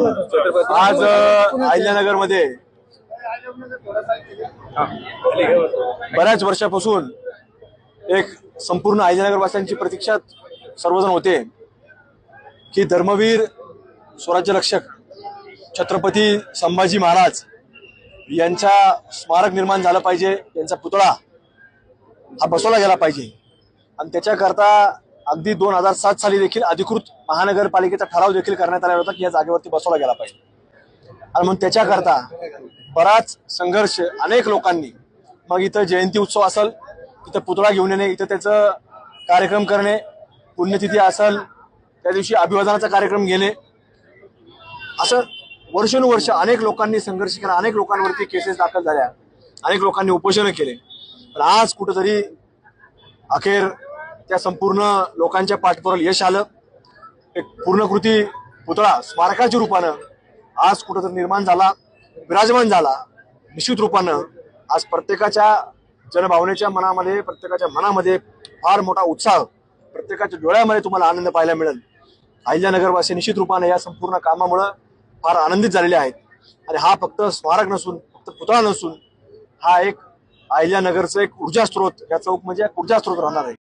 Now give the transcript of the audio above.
आज अहिल्यानगर मध्ये बऱ्याच वर्षापासून एक संपूर्ण अहिल्यानगर वासियांची प्रतीक्षा सर्वजण होते की धर्मवीर स्वराज्यरक्षक छत्रपती संभाजी महाराज यांचा स्मारक निर्माण झालं पाहिजे, यांचा पुतळा हा बसवला गेला पाहिजे। आणि त्याच्याकरता अगदी 2007 साली देखील अधिकृत महानगरपालिकेचा ठराव देखील करण्यात आला होता की या जागेवरती बसवला गेला पाहिजे। आणि म्हणून त्याच्याकरता बराच संघर्ष अनेक लोकांनी, मग इथं जयंती उत्सव असेल तिथं पुतळा घेऊन येणे, इथं त्याचं कार्यक्रम करणे, पुण्यतिथी असेल त्या दिवशी अभिवादनाचा कार्यक्रम घेणे, असं वर्षानुवर्ष अनेक लोकांनी संघर्ष केला, अनेक लोकांवरती केसेस दाखल झाल्या, अनेक लोकांनी उपोषण केले। पण आज कुठेतरी अखेर त्या संपूर्ण लोकांच्या पाठपुराला यश आलं। एक पूर्णकृती पुतळा स्मारकाच्या रूपानं आज कुठेतरी निर्माण झाला, विराजमान झाला। निश्चित रूपानं आज प्रत्येकाच्या जनभावनेच्या मनामध्ये, प्रत्येकाच्या मनामध्ये फार मोठा उत्साह, प्रत्येकाच्या डोळ्यामध्ये तुम्हाला आनंद पाहायला मिळेल। अहिल्यानगरवासी निश्चित रूपाने या संपूर्ण कामामुळे फार आनंदित झालेले आहेत। आणि हा फक्त स्मारक नसून, फक्त पुतळा नसून, हा एक अहिल्यानगरचं एक ऊर्जा स्रोत, या चौक म्हणजे ऊर्जा स्रोत राहणार आहे।